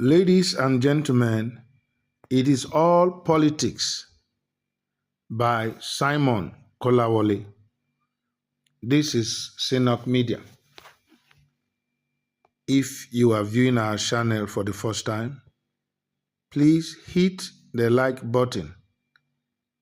Ladies and gentlemen, it is all politics by Simon Kolawole. This is Synok Media. If you are viewing our channel for the first time, please hit the like button,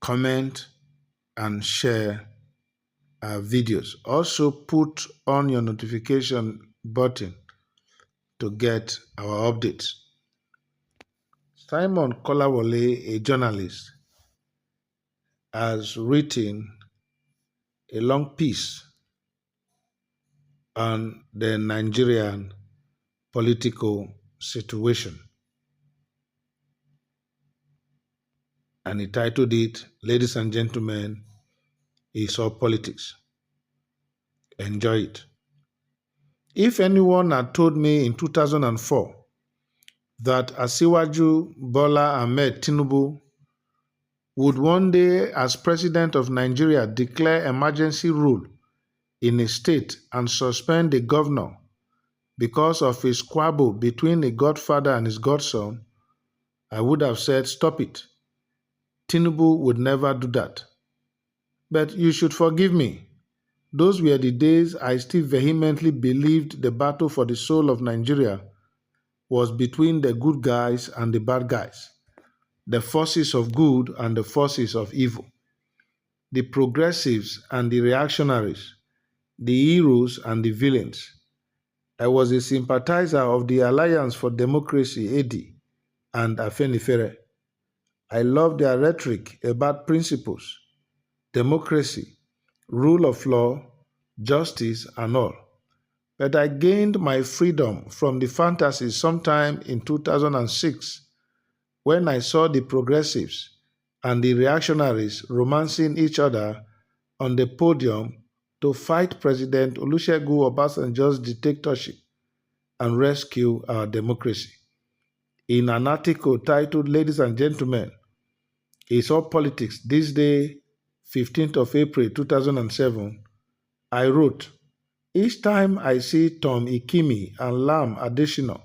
comment, and share our videos. Also put on your notification button to get our updates. Simon Kolawole, a journalist, has written a long piece on the Nigerian political situation, and he titled it, Ladies and Gentlemen, It's All Politics. Enjoy it. If anyone had told me in 2004 that Asiwaju Bola Ahmed Tinubu would one day, as president of Nigeria, declare emergency rule in a state and suspend the governor because of a squabble between a godfather and his godson, I would have said, stop it. Tinubu would never do that. But you should forgive me. Those were the days I still vehemently believed the battle for the soul of Nigeria was between the good guys and the bad guys, the forces of good and the forces of evil, the progressives and the reactionaries, the heroes and the villains. I was a sympathizer of the Alliance for Democracy, AD, and Afenifere. I loved their rhetoric about principles, democracy, rule of law, justice, and all. But I gained my freedom from the fantasy sometime in 2006 when I saw the progressives and the reactionaries romancing each other on the podium to fight President Olusegun Obasanjo's dictatorship and rescue our democracy. In an article titled, Ladies and Gentlemen, It's All Politics, this day, 15th of April 2007, I wrote, each time I see Tom Ikimi and Lam Adesina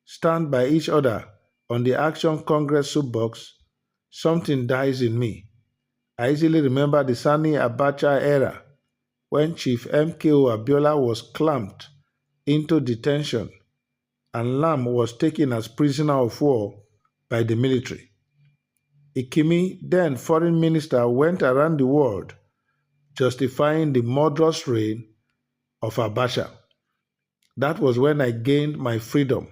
stand by each other on the Action Congress soapbox, something dies in me. I easily remember the Sani Abacha era when Chief MKO Abiola was clamped into detention and Lam was taken as prisoner of war by the military. Ikimi, then foreign minister, went around the world justifying the murderous reign of Abacha. That was when I gained my freedom,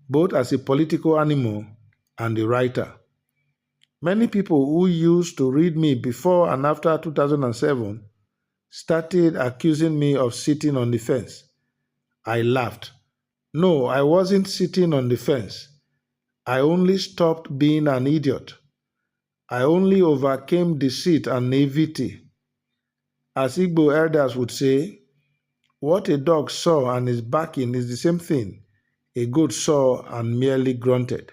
both as a political animal and a writer. Many people who used to read me before and after 2007 started accusing me of sitting on the fence. I laughed. No, I wasn't sitting on the fence. I only stopped being an idiot. I only overcame deceit and naivety. As Igbo elders would say, what a dog saw and is barking is the same thing a goat saw and merely grunted.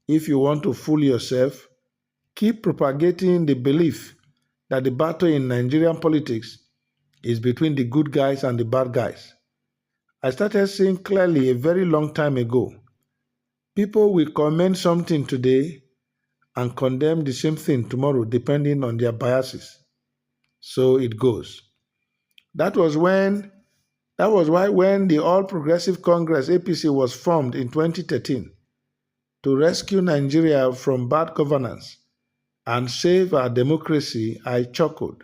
If you want to fool yourself, keep propagating the belief that the battle in Nigerian politics is between the good guys and the bad guys. I started seeing clearly a very long time ago. People will comment something today and condemn the same thing tomorrow depending on their biases. So it goes. That was why when the All Progressive Congress APC was formed in 2013 to rescue Nigeria from bad governance and save our democracy, I chuckled.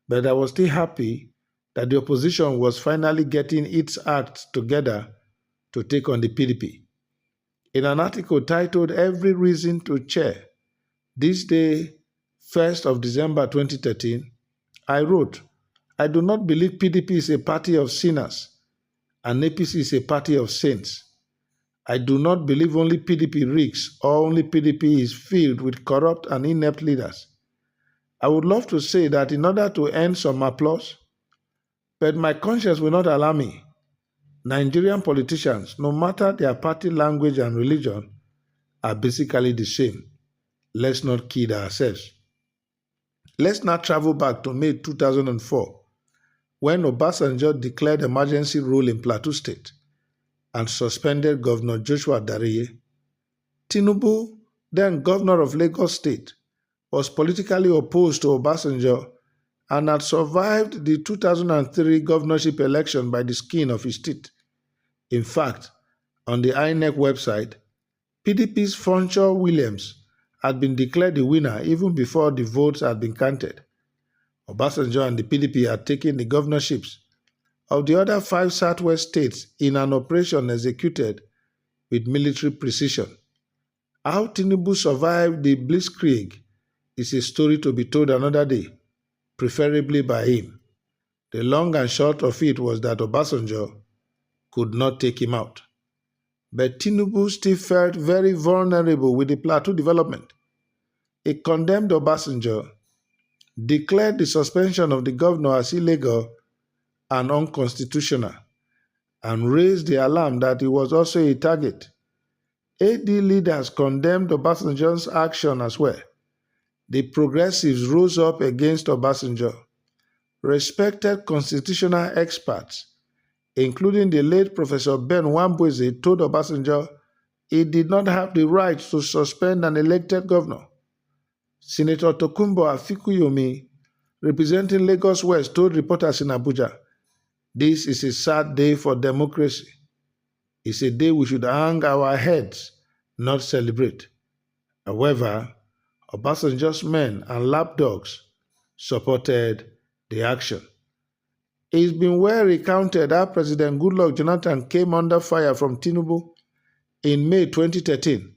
But I was still happy that the opposition was finally getting its act together to take on the PDP. In an article titled Every Reason to Cheer, this day, 1st of December 2013, I wrote, I do not believe PDP is a party of sinners and APC is a party of saints. I do not believe only PDP reeks or only PDP is filled with corrupt and inept leaders. I would love to say that in order to earn some applause, but my conscience will not allow me. Nigerian politicians, no matter their party language and religion, are basically the same. Let's not kid ourselves. Let's now travel back to May 2004, when Obasanjo declared emergency rule in Plateau State and suspended Governor Joshua Dariye. Tinubu, then governor of Lagos State, was politically opposed to Obasanjo and had survived the 2003 governorship election by the skin of his teeth. In fact, on the INEC website, PDP's Funshaw Williams had been declared the winner even before the votes had been counted. Obasanjo and the PDP had taken the governorships of the other 5 southwest states in an operation executed with military precision. How Tinubu survived the blitzkrieg is a story to be told another day, preferably by him. The long and short of it was that Obasanjo could not take him out. But Tinubu still felt very vulnerable with the Plateau development. He condemned Obasanjo, declared the suspension of the governor as illegal and unconstitutional, and raised the alarm that he was also a target. AD leaders condemned Obasanjo's action as well. The progressives rose up against Obasanjo. Respected constitutional experts, including the late Professor Ben Wambweze, told Obasanjo he did not have the right to suspend an elected governor. Senator Tokunbo Afikuyomi, representing Lagos West, told reporters in Abuja, "This is a sad day for democracy. It's a day we should hang our heads, not celebrate." However, Obasanjo's men and lapdogs supported the action. It's been well recounted how President Goodluck Jonathan came under fire from Tinubu in May 2013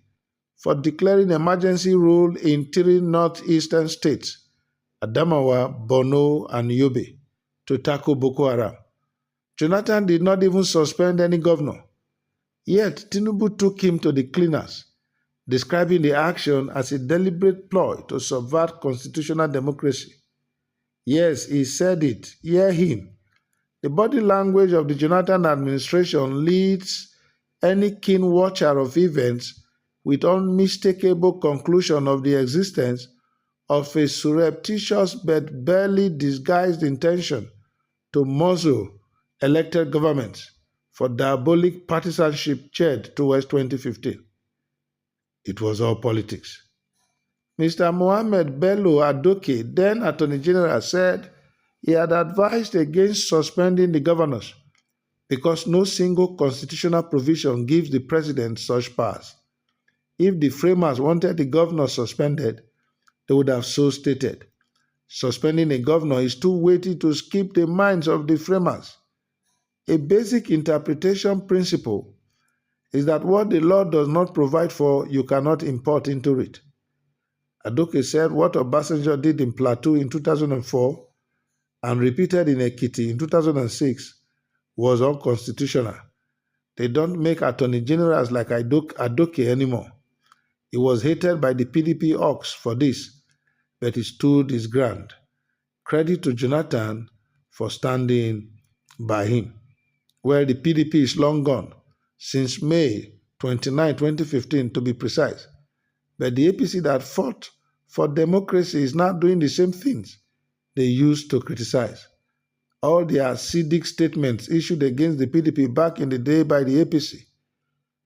for declaring emergency rule in 3 northeastern states, Adamawa, Borno, and Yobe, to tackle Boko Haram. Jonathan did not even suspend any governor. Yet Tinubu took him to the cleaners, describing the action as a deliberate ploy to subvert constitutional democracy. Yes, he said it. Hear him. The body language of the Jonathan administration leads any keen watcher of events with unmistakable conclusion of the existence of a surreptitious but barely disguised intention to muzzle elected governments for diabolic partisanship chaired towards 2015. It was all politics. Mr. Mohammed Bello Adoke, then Attorney General, said he had advised against suspending the governors because no single constitutional provision gives the president such powers. If the framers wanted the governor suspended, they would have so stated. Suspending a governor is too weighty to skip the minds of the framers. A basic interpretation principle is that what the law does not provide for, you cannot import into it. Adoke said what Obasanjo did in Plateau in 2004 and repeated in Ekiti in 2006 was unconstitutional. They don't make attorney generals like Adoke anymore. He was hated by the PDP hawks for this, but he stood his ground. Credit to Jonathan for standing by him. Where the PDP is long gone, since May 29, 2015 to be precise. But the APC that fought for democracy is now doing the same things they used to criticize. All the acidic statements issued against the PDP back in the day by the APC,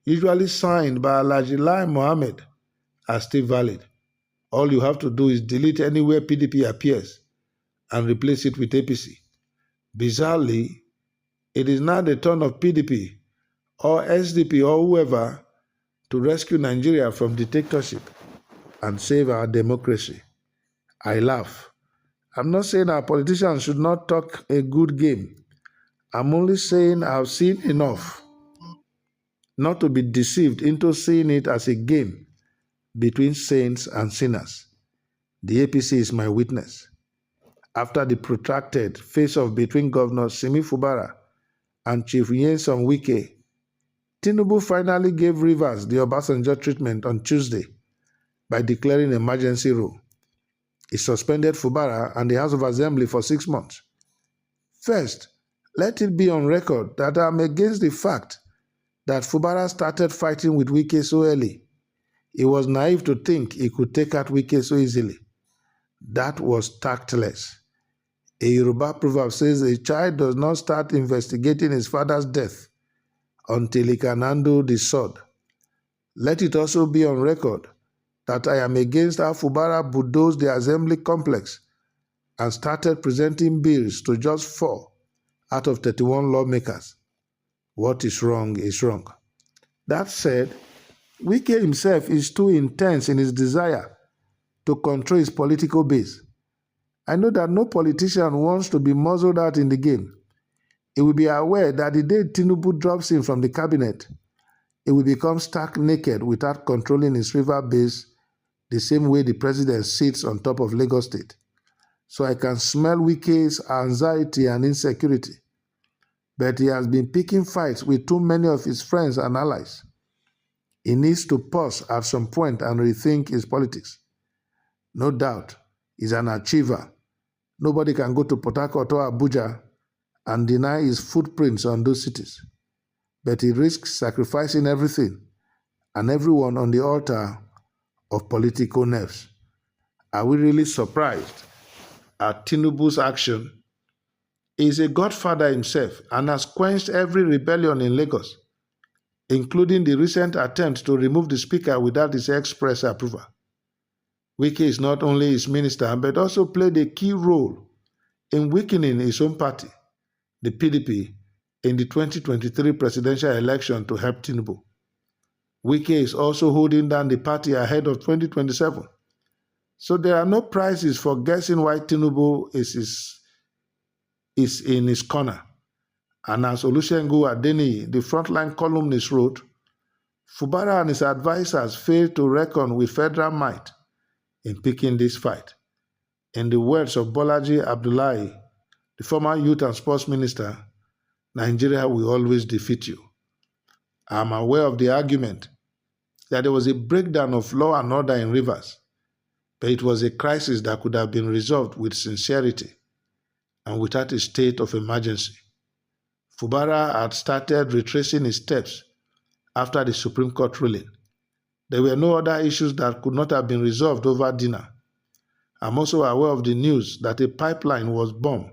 usually signed by Alhaji Lai Mohammed, are still valid. All you have to do is delete anywhere PDP appears and replace it with APC. Bizarrely, it is now the turn of PDP or SDP or whoever to rescue Nigeria from dictatorship and save our democracy. I laugh. I'm not saying our politicians should not talk a good game. I'm only saying I've seen enough not to be deceived into seeing it as a game between saints and sinners. The APC is my witness. After the protracted face-off between Governor Simi Fubara and Chief Nyesom Wike, Tinubu finally gave Rivers the Obasanjo treatment on Tuesday by declaring emergency rule. He suspended Fubara and the House of Assembly for 6 months. First, let it be on record that I'm against the fact that Fubara started fighting with Wike so early. He was naive to think he could take out Wike so easily. That was tactless. A Yoruba proverb says a child does not start investigating his father's death until he can handle the sword. Let it also be on record that I am against how Fubara bulldozed the assembly complex and started presenting bills to just 4 out of 31 lawmakers. What is wrong is wrong. That said, Wike himself is too intense in his desire to control his political base. I know that no politician wants to be muzzled out in the game. He will be aware that the day Tinubu drops him from the cabinet, he will become stark naked without controlling his river base the same way the president sits on top of Lagos State. So I can smell Wike's anxiety and insecurity. But he has been picking fights with too many of his friends and allies. He needs to pause at some point and rethink his politics. No doubt, he's an achiever. Nobody can go to Port Harcourt or Abuja and deny his footprints on those cities. But he risks sacrificing everything and everyone on the altar of political nerves. Are we really surprised at Tinubu's action? He is a godfather himself and has quenched every rebellion in Lagos, including the recent attempt to remove the speaker without his express approval. Wike is not only his minister, but also played a key role in weakening his own party, the PDP, in the 2023 presidential election to help Tinubu. Wike is also holding down the party ahead of 2027. So there are no prizes for guessing why Tinubu is in his corner. And as Olusegun Adeniyi, the frontline columnist, wrote, Fubara and his advisors failed to reckon with federal might in picking this fight. In the words of Bolaji Abdullahi, the former youth and sports minister, Nigeria will always defeat you. I am aware of the argument that there was a breakdown of law and order in Rivers, but it was a crisis that could have been resolved with sincerity and without a state of emergency. Fubara had started retracing his steps after the Supreme Court ruling. There were no other issues that could not have been resolved over dinner. I'm also aware of the news that a pipeline was bombed,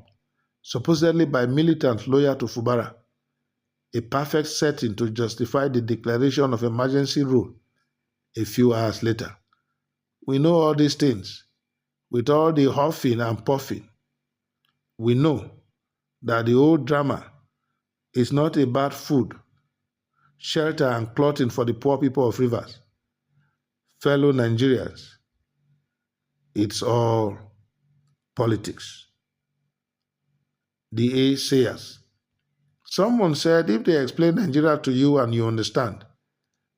supposedly by militant loyal to Fubara, a perfect setting to justify the declaration of emergency rule a few hours later. We know all these things. With all the huffing and puffing, we know that the old drama is not about food, shelter, and clothing for the poor people of Rivers. Fellow Nigerians, it's all politics. The sayers. Someone said if they explain Nigeria to you and you understand,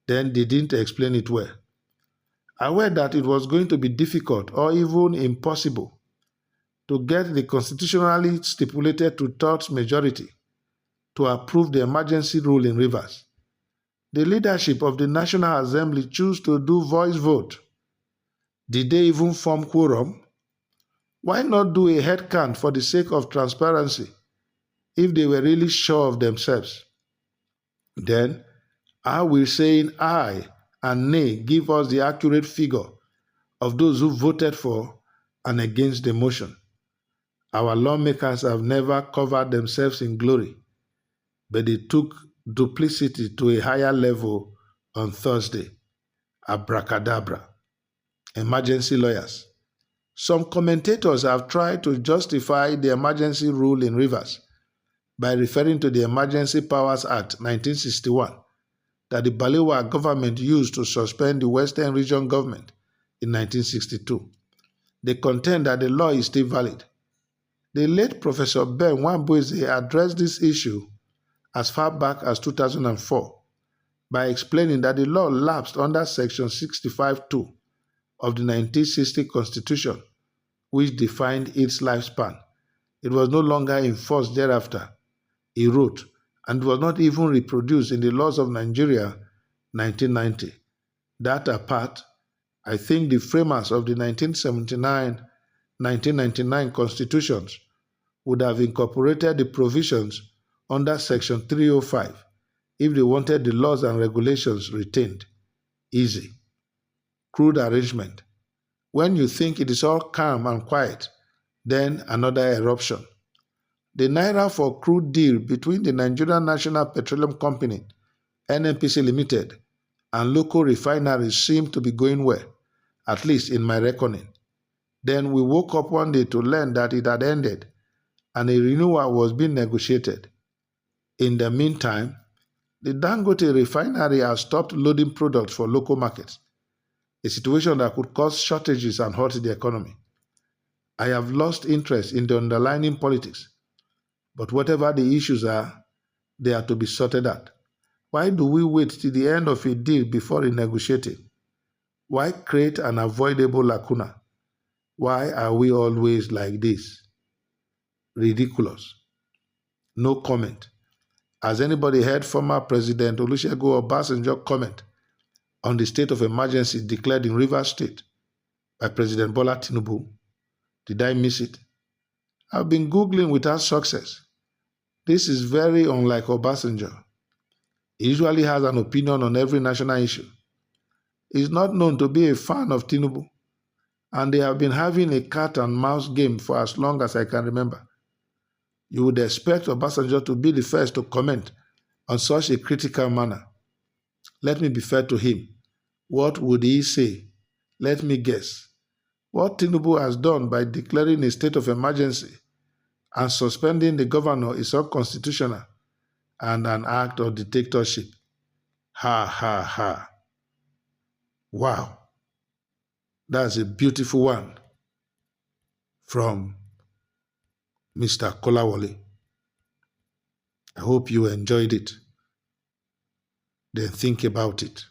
then they didn't explain it well. Aware that it was going to be difficult or even impossible to get the constitutionally stipulated two-thirds majority to approve the emergency rule in Rivers, the leadership of the National Assembly chose to do voice vote. Did they even form quorum? Why not do a head count for the sake of transparency if they were really sure of themselves? Then, are we saying aye and nay give us the accurate figure of those who voted for and against the motion? Our lawmakers have never covered themselves in glory, but they took duplicity to a higher level on Thursday. Abracadabra. Emergency lawyers. Some commentators have tried to justify the emergency rule in Rivers by referring to the Emergency Powers Act 1961 that the Balewa government used to suspend the Western Region government in 1962. They contend that the law is still valid. The late Professor Ben Wambueze addressed this issue as far back as 2004 by explaining that the law lapsed under Section 65(2) of the 1960 Constitution, which defined its lifespan. It was no longer enforced thereafter, he wrote, and was not even reproduced in the laws of Nigeria 1990. That apart, I think the framers of the 1979-1999 constitutions would have incorporated the provisions under Section 305 if they wanted the laws and regulations retained. Easy. Crude arrangement. When you think it is all calm and quiet, then another eruption. The Naira for crude deal between the Nigerian National Petroleum Company NNPC Limited, and local refineries seemed to be going well, at least in my reckoning. Then we woke up one day to learn that it had ended and a renewal was being negotiated. In the meantime, the Dangote refinery has stopped loading products for local markets, a situation that could cause shortages and hurt the economy. I have lost interest in the underlying politics, but whatever the issues are, they are to be sorted out. Why do we wait till the end of a deal before renegotiating? Why create an avoidable lacuna? Why are we always like this? Ridiculous. No comment. Has anybody heard former President Olusegun Obasanjo comment on the state of emergency declared in Rivers State by President Bola Tinubu? Did I miss it? I've been Googling without success. This is very unlike Obasanjo. He usually has an opinion on every national issue. He's not known to be a fan of Tinubu, and they have been having a cat and mouse game for as long as I can remember. You would expect Obasanjo to be the first to comment on such a critical manner. Let me be fair to him. What would he say? Let me guess. What Tinubu has done by declaring a state of emergency and suspending the governor is unconstitutional and an act of dictatorship. Ha ha ha. Wow. That's a beautiful one from Mr. Kolawole. I hope you enjoyed it. Then think about it.